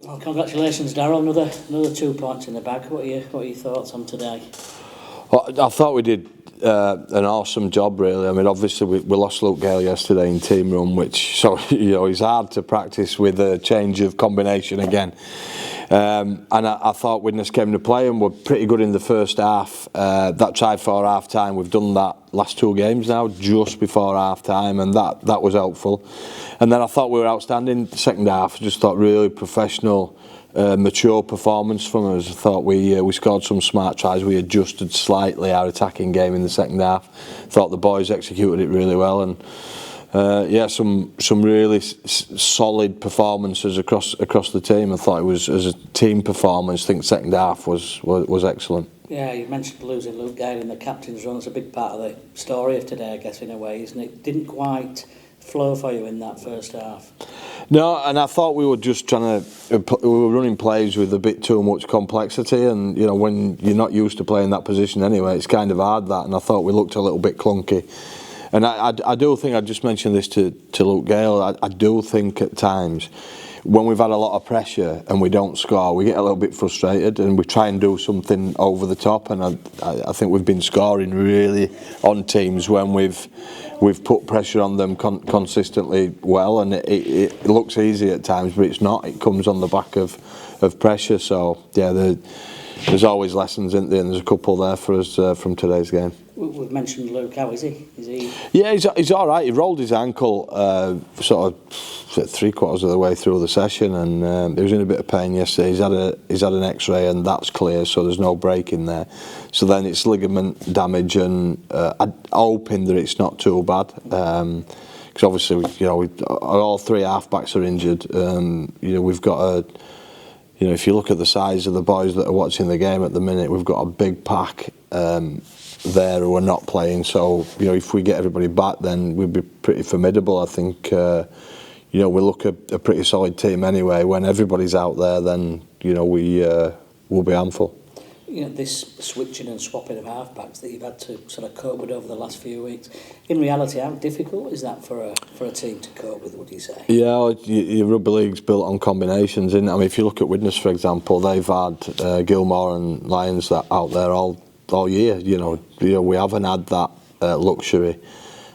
Well, congratulations, Darryl. Another 2 points in the bag. What are your thoughts on today? Well, I thought we did an awesome job, really. I mean, obviously we lost Luke Gale yesterday in team run, which it's hard to practice with a change of combination again. And I thought Widnes came to play and were pretty good in the first half. That try for half time, we've done that last 2 games now, just before half time, and that was helpful. And then I thought we were outstanding second half. Just thought really professional. Mature performance from us. I thought we scored some smart tries. We adjusted slightly our attacking game in the second half. Thought the boys executed it really well, and some really solid performances across the team. I thought it was, as a team performance, I think second half was excellent. Yeah, you mentioned losing Luke Gale in the captain's run. It's a big part of the story of today, I guess, in a way, isn't it? Didn't quite flow for you in that first half. No, and I thought we were just trying to. We were running plays with a bit too much complexity, and when you're not used to playing that position anyway, it's kind of hard that. And I thought we looked a little bit clunky. And I do think, I just mentioned this to Luke Gale, I do think at times when we've had a lot of pressure and we don't score, we get a little bit frustrated and we try and do something over the top. And I think we've been scoring really on teams when we've put pressure on them consistently well, and it looks easy at times, but it's not. It comes on the back of pressure. So yeah, there's always lessons in there, and there's a couple there for us from today's game. We've mentioned Luke. How is he? Yeah, he's all right. He rolled his ankle sort of 3/4 of the way through the session, and he was in a bit of pain yesterday. He's had an X-ray, and that's clear, so there's no break in there. So then it's ligament damage, and I'm hoping that it's not too bad. Because obviously, all 3 halfbacks are injured. We've got a. If you look at the size of the boys that are watching the game at the minute, we've got a big pack there who are not playing. So, if we get everybody back, then we'd be pretty formidable. I think, we look a pretty solid team anyway. When everybody's out there, then, we'll be handful. This switching and swapping of halfbacks that you've had to sort of cope with over the last few weeks, in reality, how difficult is that for a team to cope with, would you say? Yeah, your rugby league's built on combinations, isn't it? I mean, if you look at Widnes, for example, they've had Gilmore and Lyons that out there all year. We haven't had that luxury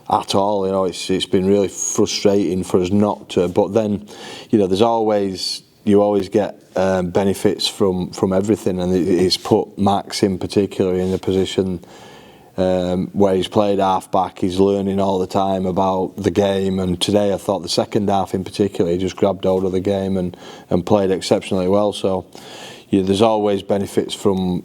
at all. It's been really frustrating for us not to. But then, you always get benefits from everything, and it's put Max in particular in a position where he's played half-back. He's learning all the time about the game, and today I thought the second half in particular, he just grabbed hold of the game and played exceptionally well. So there's always benefits from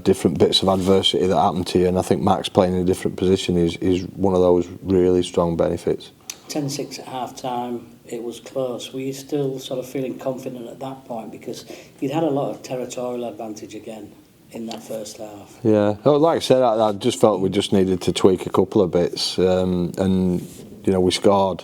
different bits of adversity that happen to you, and I think Max playing in a different position is one of those really strong benefits. 10-6 at half-time. It was close. Were you still sort of feeling confident at that point, because you'd had a lot of territorial advantage again in that first half? Yeah, like I said, I just felt we just needed to tweak a couple of bits, and we scored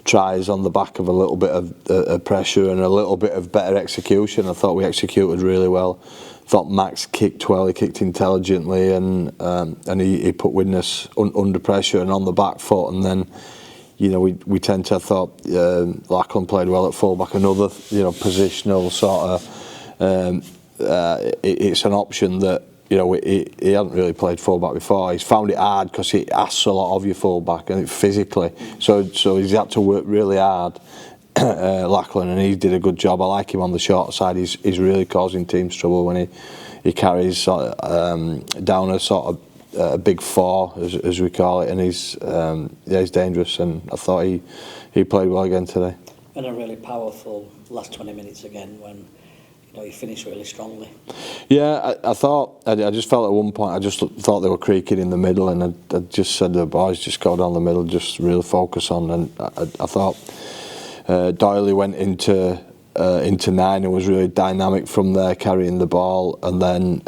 tries on the back of a little bit of pressure and a little bit of better execution. I thought we executed really well. I thought Max kicked well. He kicked intelligently, and he put Widnes under pressure and on the back foot, and then. We tend to have thought Lachlan played well at fullback. Another, positional sort of. It's an option that he hadn't really played fullback before. He's found it hard because it asks a lot of your fullback and physically. So he's had to work really hard, Lachlan, and he did a good job. I like him on the short side. He's really causing teams trouble when he carries down a sort of. A big 4, as we call it, and he's dangerous, and I thought he played well again today. And a really powerful last 20 minutes again when he finished really strongly. Yeah, I thought I just felt at one point I just thought they were creaking in the middle, and I just said to the boys, just go down the middle, just really focus on. And I thought Doyley went into 9 and was really dynamic from there, carrying the ball, and then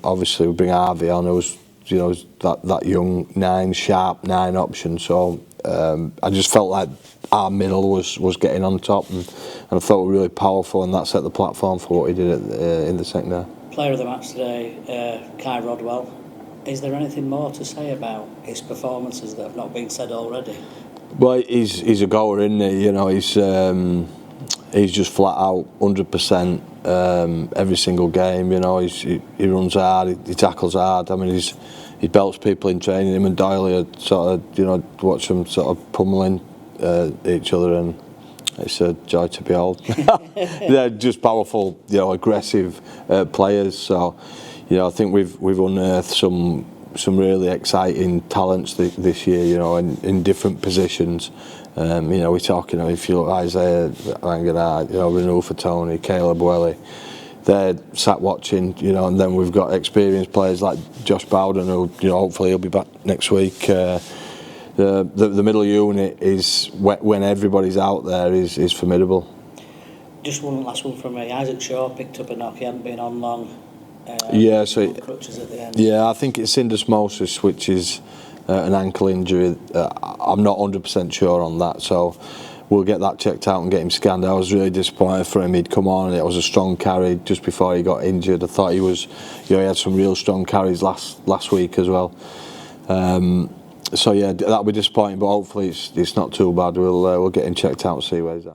obviously we bring Harvey on, who was. That young 9, sharp 9 option. So I just felt like our middle was getting on top, and I thought we were really powerful, and that set the platform for what he did in the second half. Player of the match today, Kai Rodwell. Is there anything more to say about his performances that have not been said already? Well, he's a goer, isn't he? he's just flat out 100% every single game. You know, he runs hard, he tackles hard. I mean, he belts people in training. Him and Doyle are sort of, you know, watch them sort of pummeling each other, and it's a joy to behold. They're just powerful, you know, aggressive players. So, you know, I think we've unearthed some really exciting talents this year. You know, in different positions. You know, we're talking. If you look at Isaiah Wanganard, you know, Renew for Tony, Caleb Welly, they're sat watching. You know, and then we've got experienced players like Josh Bowden, who, you know, hopefully he'll be back next week. The middle unit is, when everybody's out there, is formidable. Just one last one from me. Isaac Shaw picked up a knock. He hadn't been on long. Yeah, so crutches at the end. Yeah, I think it's syndesmosis, which is an ankle injury. I'm not 100% sure on that, so we'll get that checked out and get him scanned. I was really disappointed for him. He'd come on, and it was a strong carry just before he got injured. I thought he was, you know, he had some real strong carries last week as well. So yeah, that'll be disappointing, but hopefully it's not too bad. We'll get him checked out and see where he's at.